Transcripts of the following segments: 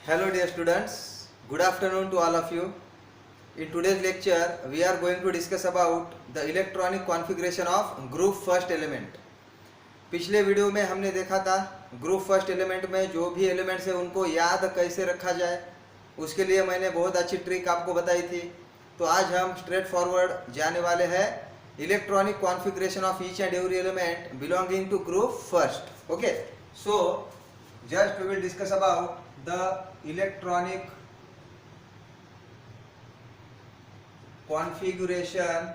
Hello dear students, good afternoon to all of you. In today's lecture, we are going to discuss about the electronic configuration of group first element. पिछले video में हमने देखा था group first element में जो भी elements है उनको याद कैसे रखा जाए, उसके लिए मैंने बहुत अच्छी ट्रिक आपको बताई थी। तो आज हम स्ट्रेट फॉरवर्ड जाने वाले हैं electronic configuration of each and every element belonging to group first. Okay, so just we will discuss about the electronic configuration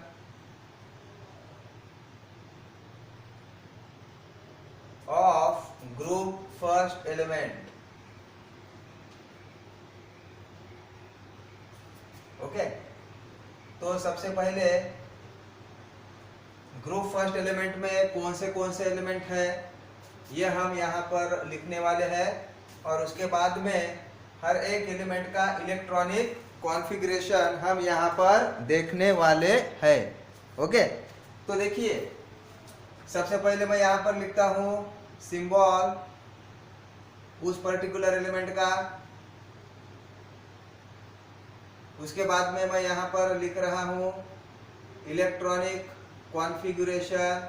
of group first element. Okay, तो सबसे पहले ग्रुप फर्स्ट एलिमेंट में कौन से element है ये हम यहाँ पर लिखने वाले हैं, और उसके बाद में हर एक एलिमेंट का इलेक्ट्रॉनिक कॉन्फ़िगरेशन हम यहाँ पर देखने वाले हैं। ओके, तो देखिए सबसे पहले मैं यहाँ पर लिखता हूँ सिंबल उस पर्टिकुलर एलिमेंट का। उसके बाद में मैं यहाँ पर लिख रहा हूँ इलेक्ट्रॉनिक कॉन्फ़िगरेशन,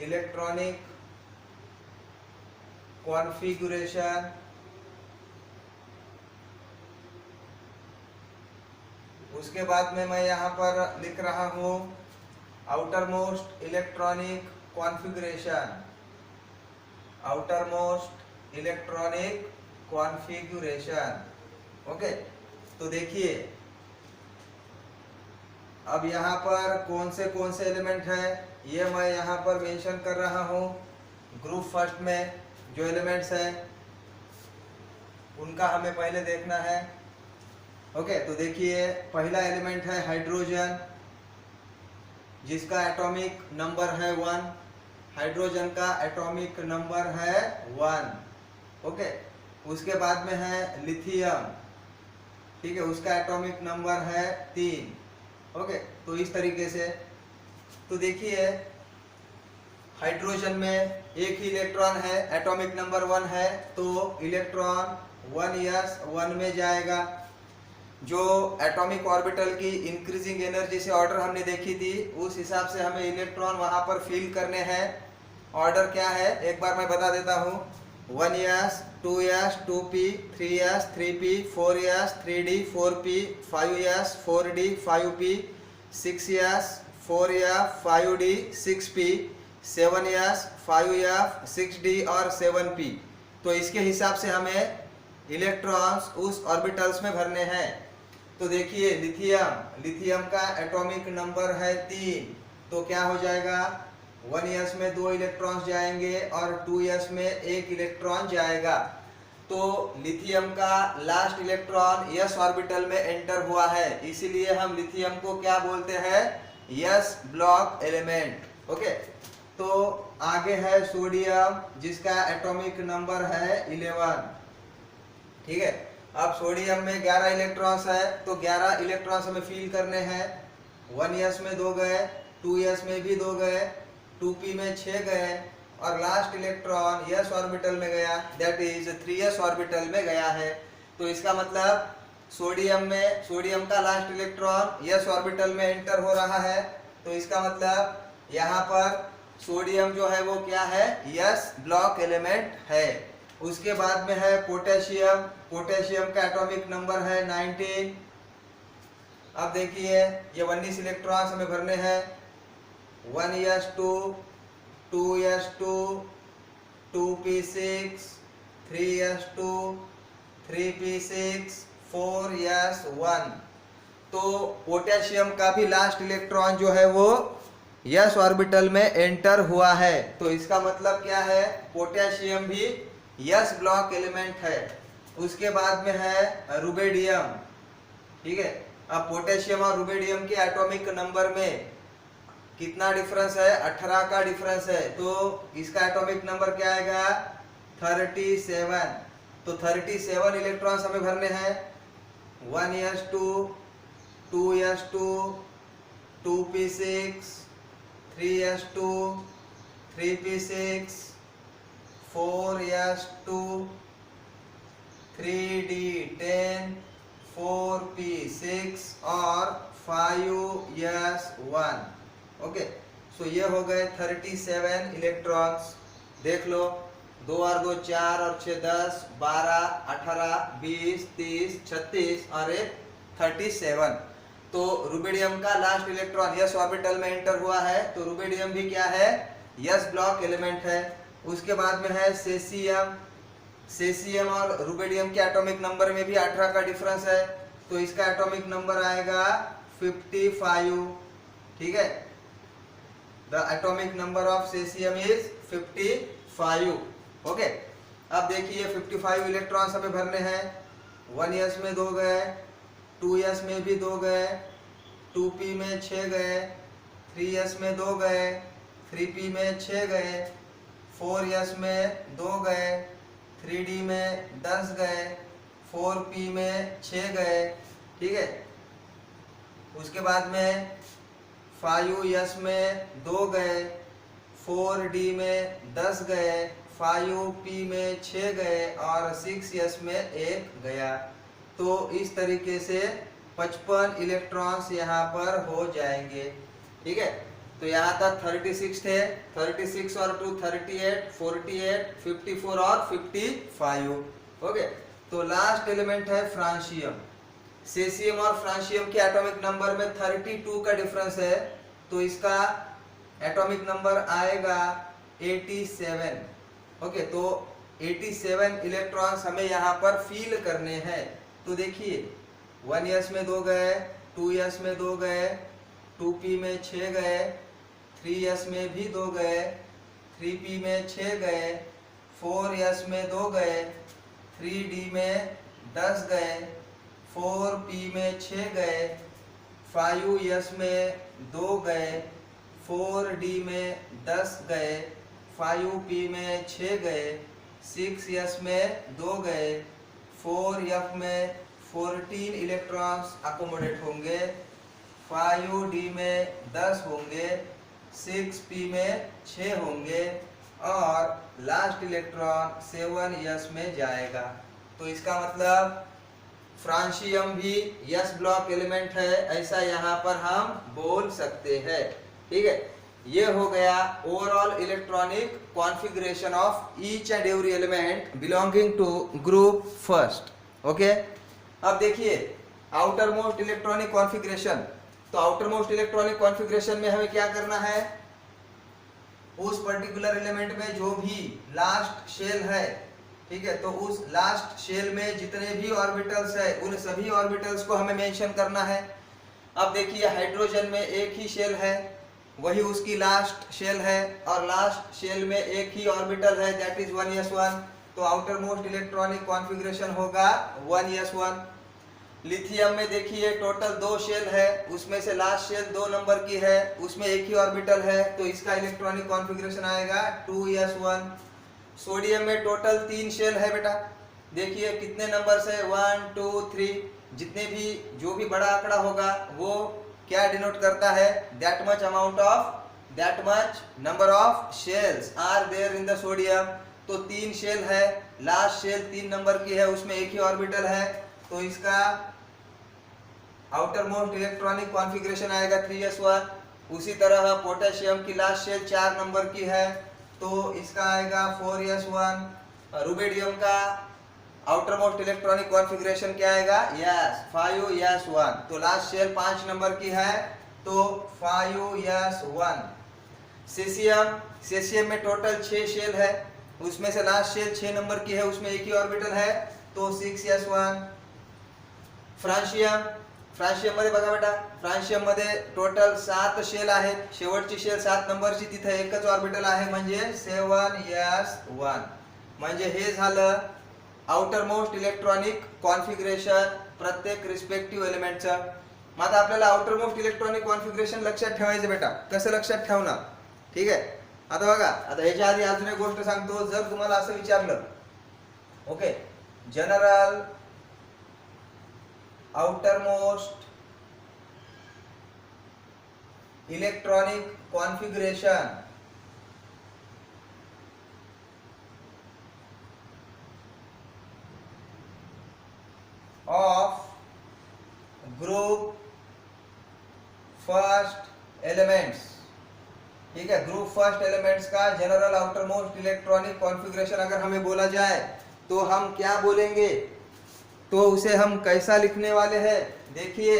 इलेक्ट्रॉनिक कॉन्फ़िगरेशन। उसके बाद में मैं यहाँ पर लिख रहा हूँ outer most electronic configuration, outer most electronic configuration. Okay, तो देखिए अब यहाँ पर कौन से एलिमेंट है ये मैं यहाँ पर मेंशन कर रहा हूँ। ग्रुप फर्स्ट में जो एलिमेंट्स हैं उनका हमें पहले देखना है। ओके, तो देखिए पहला एलिमेंट है हाइड्रोजन, जिसका एटॉमिक नंबर है 1। हाइड्रोजन का एटॉमिक नंबर है 1। ओके, उसके बाद में है लिथियम, ठीक है, उसका एटॉमिक नंबर है 3। ओके, तो इस तरीके से तो देखिए हाइड्रोजन में एक ही इलेक्ट्रॉन है, एटॉमिक नंबर 1 है, तो इलेक्ट्रॉन 1s1 में जाएगा। जो एटॉमिक ऑर्बिटल की इंक्रीजिंग एनर्जी से ऑर्डर हमने देखी थी उस हिसाब से हमें इलेक्ट्रॉन वहां पर फिल करने हैं। ऑर्डर क्या है एक बार मैं बता देता हूँ, 1s 2s 2p 3s 3p 4s 3d 4p 5s 4d 5p 6s 4f 5d 6p 7s 5f 6d और 7p। तो इसके हिसाब से हमें इलेक्ट्रॉन्स उस ऑर्बिटल्स में भरने हैं। तो देखिए लिथियम का एटॉमिक नंबर है 3, तो क्या हो जाएगा 1s में 2 इलेक्ट्रॉन्स जाएंगे और 2s में 1 इलेक्ट्रॉन जाएगा। तो लिथियम का लास्ट इलेक्ट्रॉन s ऑर्बिटल में एंटर हुआ है, इसीलिए हम लिथियम को क्या बोलते हैं, s ब्लॉक एलिमेंट। ओके, तो आगे है सोडियम, जिसका एटॉमिक नंबर है 11। ठीक है, अब सोडियम में 11 इलेक्ट्रॉन्स है, तो 11 इलेक्ट्रॉन्स हमें फिल करने हैं। 1s में 2 गए, 2s में भी 2 गए, 2p में 6 गए, और लास्ट इलेक्ट्रॉन s ऑर्बिटल में गया, दैट इज 3s ऑर्बिटल में गया है। तो इसका मतलब सोडियम का लास्ट इलेक्ट्रॉन s ऑर्बिटल में एंटर हो रहा है, तो इसका मतलब यहाँ पर सोडियम जो है वो क्या है, s ब्लॉक एलिमेंट है। उसके बाद में है पोटेशियम, पोटेशियम का एटॉमिक नंबर है 19। अब देखिए ये 19 इलेक्ट्रॉन्स हमें भरने हैं, 1s2 2s2 2p6 3s2 3p6 4s1। तो पोटेशियम का भी लास्ट इलेक्ट्रॉन जो है वो s ऑर्बिटल में एंटर हुआ है, तो इसका मतलब क्या है, पोटेशियम भी s ब्लॉक एलिमेंट है। उसके बाद में है रुबेडियम। ठीक है, अब पोटेशियम और रुबेडियम के एटॉमिक नंबर में कितना डिफरेंस है, 18 का डिफरेंस है, तो इसका एटॉमिक नंबर क्या आएगा, 37। तो 37 इलेक्ट्रॉन्स हमें भरने हैं, 1s2 2s2 2p6 3s2 3p6 4s2 3d10, 4p6 और 5s1। ओके, सो ये हो गए 37 इलेक्ट्रॉन्स। देख लो, 2 और 2 4 और 6 10, 12 18 20 30 36 और एक 37। तो रुबिडियम का लास्ट इलेक्ट्रॉन यस ऑर्बिटल में एंटर हुआ है, तो रुबिडियम भी क्या है, यस ब्लॉक एलिमेंट है। उसके बाद में है सेसियम। सेसियम और रुबिडियम के एटॉमिक नंबर में भी 18 का डिफरेंस है, तो इसका एटॉमिक नंबर आएगा 55। ठीक है, the atomic number of caesium is 55। Okay, अब देखिए 55 इलेक्ट्रॉन्स हमें भरने हैं। 1s में 2 गए, 2s में भी 2 गए, 2p में 6 गए, 3s में 2 गए, 3p में 6 गए, 4s में 2 गए, 3d में 10 गए, 4p में 6 गए। ठीक है, उसके बाद में 5s में 2 गए, 4d में 10 गए, 5p में 6 गए और 6s में 1 गया। तो इस तरीके से 55 इलेक्ट्रॉन्स यहाँ पर हो जाएंगे। ठीक है, तो यहाँ तक 36 थे, 36 और 2 38, 48, 54 और 55। ओके, तो लास्ट एलिमेंट है फ्रांशियम। सेसियम और फ्रांशियम के एटॉमिक नंबर में 32 का डिफरेंस है, तो इसका एटॉमिक नंबर आएगा 87। ओके, तो 87 इलेक्ट्रॉन्स हमें यहाँ पर फील करने हैं। तो देखिए 1s में 2 गए, 2s में 2 गए, 2p में 6 गए, 3s में भी 2 गए, 3p में 6 गए, 4s में 2 गए, 3d में 10 गए, 4p में 6 गए, 5s में 2 गए, 4d में 10 गए, 5p में 6 गए, 6s में 2 गए, 4f में 14 इलेक्ट्रॉन्स अकोमोडेट होंगे, 5d में 10 होंगे, 6p में 6 होंगे और लास्ट इलेक्ट्रॉन 7s में जाएगा। तो इसका मतलब फ्रांशियम भी यस ब्लॉक एलिमेंट है, ऐसा यहाँ पर हम बोल सकते हैं। ठीक है, ये हो गया overall electronic configuration of each and every element belonging to group first. Okay, अब देखिए आउटर मोस्ट इलेक्ट्रॉनिक कॉन्फ़िगरेशन। तो आउटर मोस्ट इलेक्ट्रॉनिक कॉन्फ़िगरेशन में हमें क्या करना है, उस पर्टिकुलर एलिमेंट में जो भी लास्ट शेल है, ठीक है, तो उस लास्ट शेल में जितने भी ऑर्बिटल्स है उन सभी ऑर्बिटल्स को हमें मेंशन करना है। अब देखिए हाइड्रोजन में एक ही शेल है, वही उसकी लास्ट शेल है और लास्ट शेल में एक ही ऑर्बिटल है, दैट इज 1s1। तो आउटर मोस्ट इलेक्ट्रॉनिक कॉन्फ़िगरेशन होगा 1s1। लिथियम में देखिए टोटल 2 शेल है, उसमें से लास्ट शेल 2 नंबर की है, उसमें एक ही ऑर्बिटल है, तो इसका इलेक्ट्रॉनिक कॉन्फ़िगरेशन आएगा 2s1। सोडियम में टोटल 3 शेल है बेटा, देखिए कितने नंबर से 1 2 3, जितने भी जो भी बड़ा आंकड़ा होगा वो क्या डिनोट करता है, that much amount of, that much number of shells are there in the sodium. तो 3 शेल है, लास्ट शेल 3 नंबर की है, उसमें एक ही ऑर्बिटल है, तो इसका आउटर मोस्ट इलेक्ट्रॉनिक कॉन्फ़िगरेशन आएगा 3s1। उसी तरह पोटेशियम की लास्ट शेल 4 नंबर की है, तो इसका आएगा 4s1। रुबिडियम का आउटर मोस्ट इलेक्ट्रॉनिक कॉन्फ़िगरेशन क्या आएगा, यस 5s1। तो लास्ट शेल 5 नंबर की है, तो 5s1। सेसियम में टोटल 6 शेल है, उसमें से लास्ट शेल 6 नंबर की है, उसमें एक ही ऑर्बिटल है, तो 6s1। फ्रांशियम मध्ये बघा बेटा, फ्रांशियम मध्ये टोटल 7 शेल आहेत, शेवटची शेल 7 नंबरची, तिथे एकच ऑर्बिटल आहे म्हणजे 7s1। म्हणजे हे झालं आउटर मोस्ट इलेक्ट्रॉनिक कॉन्फ़िगरेशन प्रत्येक रिस्पेक्टिव्ह एलिमेंटचं। मग आता आपल्याला आउटर मोस्ट इलेक्ट्रॉनिक कॉन्फ़िगरेशन लक्षात ठेवायचं बेटा, कसं लक्षात ठेवणार, ठीक आहे। आता बघा, आता ह्याच्या आधी अजून एक गोष्ट सांगतो, जर तुम्हाला असं विचारलं, okay, general outermost electronic configuration, group first elements, ठीक है, ग्रुप फर्स्ट एलिमेंट्स का general outer most electronic configuration अगर हमें बोला जाए तो हम क्या बोलेंगे, तो उसे हम कैसा लिखने वाले हैं, देखिए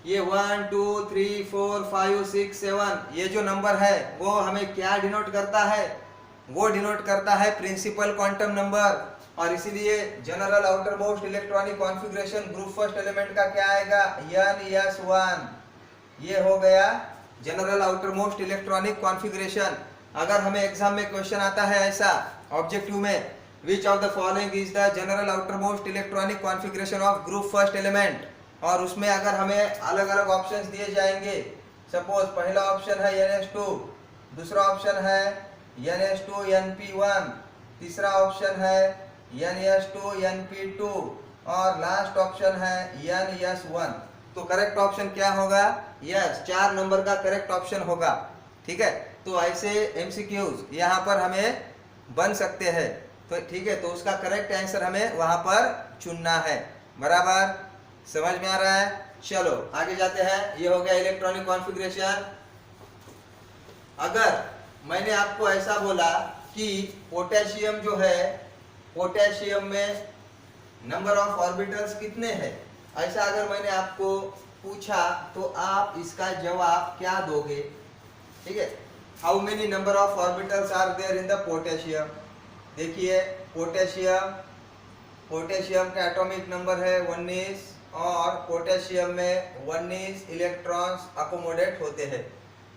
ये 1 2 3 4 5 6 7 ये जो नंबर है वो हमें क्या डिनोट करता है, वो डिनोट करता है प्रिंसिपल क्वांटम नंबर, और इसीलिए general outer most electronic configuration group first element का क्या आएगा, NS1। ये हो गया general outer most electronic configuration. अगर हमें एग्जाम में क्वेश्चन आता है ऐसा ऑब्जेक्टिव में, which of the following is the general outer most electronic configuration of group first element, और उसमें अगर हमें अलग अलग ऑप्शंस दिए जाएंगे, सपोज पहला ऑप्शन है NS2, दूसरा ऑप्शन है NS2 NP1, तीसरा ऑप्शन है NS2 NP2 और लास्ट ऑप्शन है NS1, तो करेक्ट ऑप्शन क्या होगा, यस 4 नंबर का करेक्ट ऑप्शन होगा। ठीक है, तो ऐसे MCQs यहाँ पर हमें बन सकते हैं, तो ठीक है, तो उसका करेक्ट आंसर हमें वहां पर चुनना है। बराबर समझ में आ रहा है? चलो आगे जाते हैं। ये हो गया इलेक्ट्रॉनिक कॉन्फ़िगरेशन। अगर मैंने आपको ऐसा बोला कि पोटेशियम जो है, पोटेशियम में नंबर ऑफ ऑर्बिटल्स कितने हैं, ऐसा अगर मैंने आपको पूछा तो आप इसका जवाब क्या दोगे? ठीक है, how many number of orbitals are there in the potassium. देखिए पोटेशियम का एटॉमिक नंबर है 19 और पोटेशियम में 19 इलेक्ट्रॉन्स अकोमोडेट होते हैं,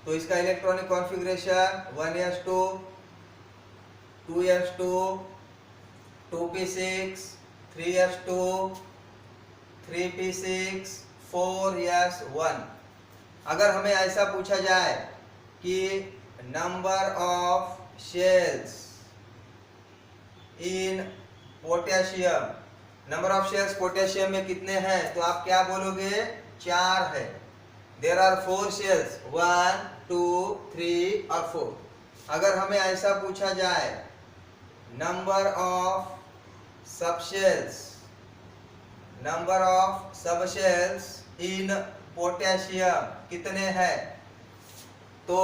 तो इसका electronic configuration 1s2 2s2 2p6 3s2 3p6 4s1। अगर हमें ऐसा पूछा जाए कि number of shells in potassium, number of shells potassium में कितने हैं, तो आप क्या बोलोगे? 4 है। देयर आर 4 शेल्स, 1 2 3 और 4। अगर हमें ऐसा पूछा जाए number of subshells, number of subshells in potassium कितने हैं, तो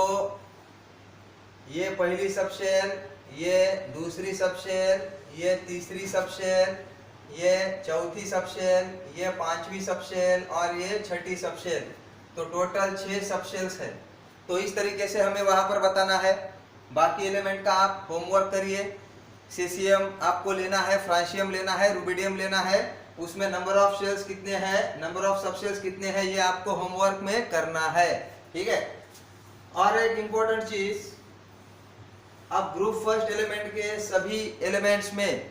ये पहली सबशेल, ये दूसरी सबशेल, ये तीसरी सबशेल, ये चौथी सबशेल, ये पांचवी सबशेल और ये छठी सबशेल, तो टोटल 6 सबशेल्स है। तो इस तरीके से हमें वहां पर बताना है। बाकी एलिमेंट का आप होमवर्क करिए। सीसियम आपको लेना है, फ्रांशियम लेना है, रुबिडियम लेना है, उसमें नंबर ऑफ शेल्स कितने हैं, नंबर ऑफ सबशेल्स कितने हैं, ये आपको होमवर्क में करना है। ठीक है, और एक इंपॉर्टेंट चीज, अब ग्रुप फर्स्ट एलिमेंट के सभी एलिमेंट्स में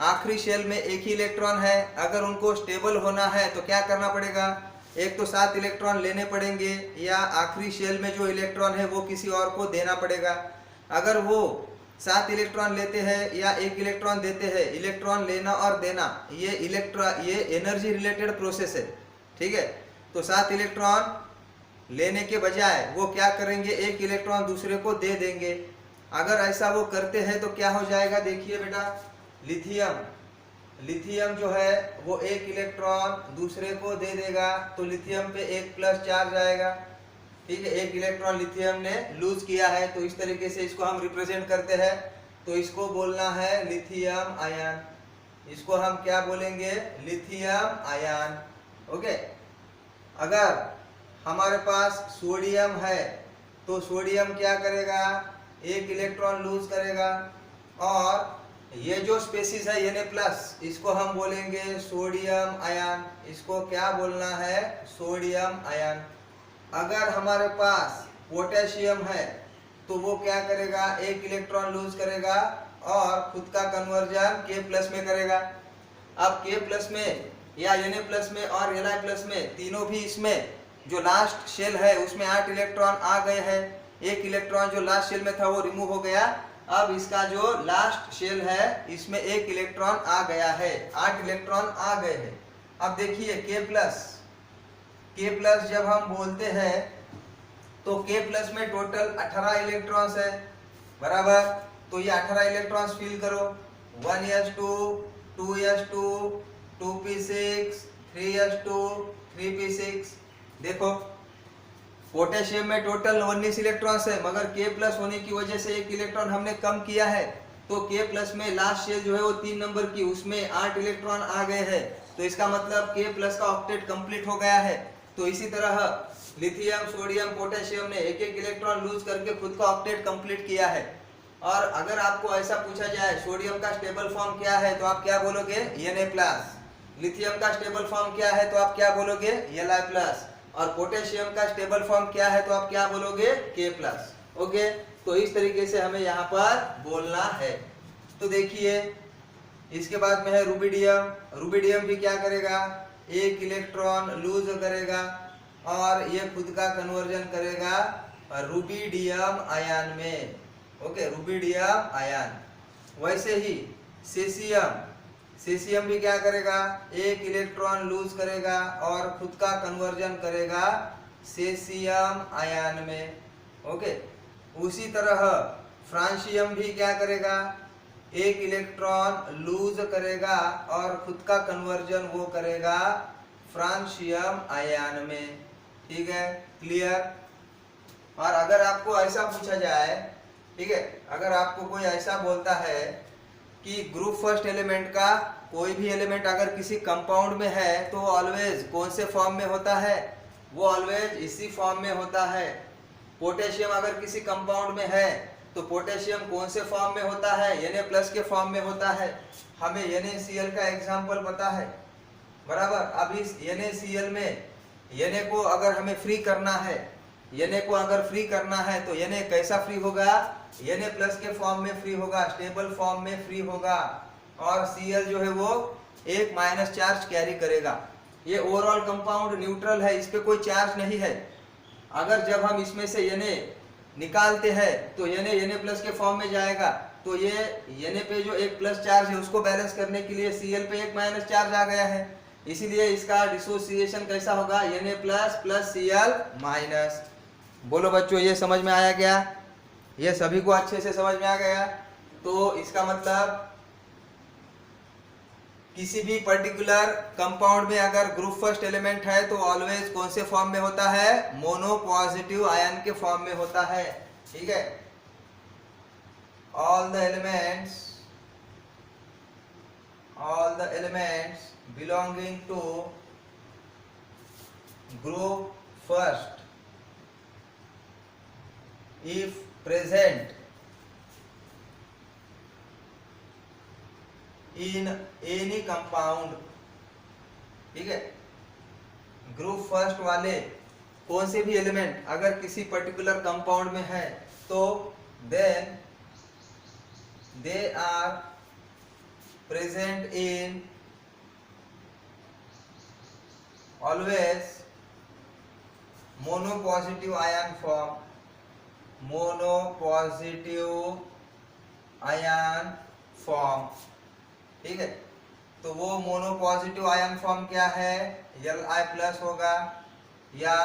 आखिरी शेल में एक ही इलेक्ट्रॉन है। अगर उनको स्टेबल होना है तो क्या करना पड़ेगा? एक तो 7 इलेक्ट्रॉन लेने पड़ेंगे, या आखिरी शेल में जो इलेक्ट्रॉन है वो किसी और को देना पड़ेगा। अगर वो 7 इलेक्ट्रॉन लेते हैं या 1 इलेक्ट्रॉन देते हैं, इलेक्ट्रॉन लेना और देना ये एनर्जी रिलेटेड प्रोसेस है। ठीक है, तो 7 इलेक्ट्रॉन लेने के बजाय वो क्या करेंगे, 1 इलेक्ट्रॉन दूसरे को दे देंगे। अगर ऐसा वो करते हैं तो क्या हो जाएगा? देखिए बेटा, लिथियम जो है वो 1 इलेक्ट्रॉन दूसरे को दे देगा, तो लिथियम पे 1 चार्ज आएगा। ठीक है, 1 इलेक्ट्रॉन लिथियम ने लूज किया है, तो इस तरीके से इसको हम रिप्रेजेंट करते हैं। तो इसको बोलना है लिथियम आयन, इसको हम क्या बोलेंगे? Lithium ion. ओके, अगर हमारे पास सोडियम है तो सोडियम क्या करेगा? 1 इलेक्ट्रॉन लूज करेगा, और ये जो स्पेसिस है Na+, इसको हम बोलेंगे सोडियम आयन। इसको क्या बोलना है? Sodium ion. अगर हमारे पास पोटेशियम है तो वो क्या करेगा? 1 इलेक्ट्रॉन लूज करेगा और खुद का कन्वर्जन K+ में करेगा। अब K+ में या Na+ में और Li+ में, तीनों भी इसमें जो लास्ट शेल है उसमें 8 इलेक्ट्रॉन आ गए हैं। 1 इलेक्ट्रॉन जो लास्ट शेल में था वो रिमूव हो गया। अब इसका जो लास्ट शेल है इसमें 1 इलेक्ट्रॉन आ गया है, 8 इलेक्ट्रॉन आ गए हैं। अब देखिए K+ जब हम बोलते हैं तो K+ में टोटल 18 इलेक्ट्रॉन्स है। बराबर, तो ये 18 इलेक्ट्रॉन्स फिल करो। 1s2 2s2 2p6 3s2 3p6। देखो पोटेशियम में टोटल 19 इलेक्ट्रॉन्स है, मगर K+ होने की वजह से एक इलेक्ट्रॉन हमने कम किया है, तो K+ में लास्ट शेल जो है वो 3 नंबर की, उसमें 8 इलेक्ट्रॉन आ गए हैं, तो इसका मतलब K+ का ऑक्टेट कंप्लीट हो गया है। तो इसी तरह लिथियम, सोडियम, पोटेशियम ने एक एक इलेक्ट्रॉन लूज करके खुद का ऑक्टेट कंप्लीट किया है। और अगर आपको ऐसा पूछा जाए सोडियम का स्टेबल फॉर्म क्या है, तो आप क्या बोलोगे? Na+। लिथियम का स्टेबल फॉर्म क्या है, तो आप क्या बोलोगे? Li+। और पोटेशियम का स्टेबल फॉर्म क्या है, तो आप क्या बोलोगे? K+। ओके, तो इस तरीके से हमें यहाँ पर बोलना है। तो देखिए इसके बाद में है रुबिडियम। रुबिडियम भी क्या करेगा? एक इलेक्ट्रॉन लूज करेगा और ये खुद का कन्वर्जन करेगा रुबिडियम आयन में। Okay, rubidium ion. वैसे ही सीसियम भी क्या करेगा? एक इलेक्ट्रॉन लूज करेगा और खुद का कन्वर्जन करेगा सीसियम आयन में। ओके, उसी तरह फ्रांसियम भी क्या करेगा? एक इलेक्ट्रॉन लूज करेगा और खुद का कन्वर्जन वो करेगा फ्रांसियम आयन में। ठीक है, क्लियर? और अगर आपको ऐसा पूछा जाए, ठीक है, अगर आपको कोई ऐसा बोलता है कि ग्रुप फर्स्ट एलिमेंट का कोई भी एलिमेंट अगर किसी कंपाउंड में है तो ऑलवेज कौन से फॉर्म में होता है? वो ऑलवेज इसी फॉर्म में होता है। पोटेशियम अगर किसी कंपाउंड में है तो पोटेशियम कौन से फॉर्म में होता है? Na+ के फॉर्म में होता है। हमें NaCl का एग्जाम्पल पता है, बराबर। अब इस NaCl में Na को अगर हमें फ्री करना है, Na को अगर फ्री करना है तो Na कैसा फ्री होगा? Na+ के फॉर्म में फ्री होगा, स्टेबल फॉर्म में फ्री होगा। और Cl जो है वो एक माइनस चार्ज कैरी करेगा। ये ओवरऑल कंपाउंड न्यूट्रल है, इस पे कोई चार्ज नहीं है। अगर जब हम इसमें से Na निकालते हैं तो Na+ के फॉर्म में जाएगा, तो ये Na पे जो एक प्लस चार्ज है उसको बैलेंस करने के लिए Cl पे एक माइनस चार्ज आ गया है, इसीलिए इसका डिसोसिएशन कैसा होगा? Na+ + Cl-। बोलो बच्चों, ये समझ में आया क्या? ये सभी को अच्छे से समझ में आ गया? तो इसका मतलब किसी भी पर्टिकुलर कंपाउंड में अगर ग्रुप फर्स्ट एलिमेंट है तो ऑलवेज कौन से फॉर्म में होता है? मोनो पॉजिटिव आयन के फॉर्म में होता है। ठीक है, all the elements belonging to group first if present in any compound। ठीक है, ग्रुप फर्स्ट वाले कौन से भी एलिमेंट अगर किसी पर्टिकुलर कंपाउंड में है तो then they are present in always mono positive ion form. Mono positive ion form. ठीक है, तो वो मोनो पॉजिटिव आयन फॉर्म क्या है? Li+ होगा, या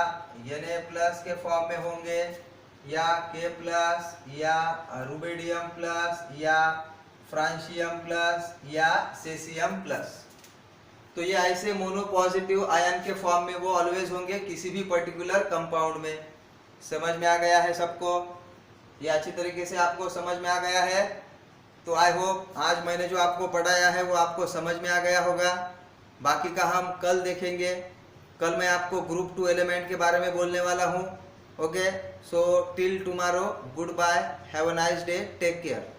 Na+ के फॉर्म में होंगे, या K+, या रुबिडियम+, या फ्रांसियम+, या सीसियम+। तो ये ऐसे मोनो पॉजिटिव आयन के फॉर्म में वो ऑलवेज होंगे किसी भी पर्टिकुलर कंपाउंड में। समझ में आ गया है सबको? ये अच्छी तरीके से आपको समझ में आ गया है? तो आई होप आज मैंने जो आपको पढ़ाया है वो आपको समझ में आ गया होगा। बाकी का हम कल देखेंगे। कल मैं आपको ग्रुप 2 एलिमेंट के बारे में बोलने वाला हूँ। Okay, so till tomorrow, good bye, have a nice day, take care.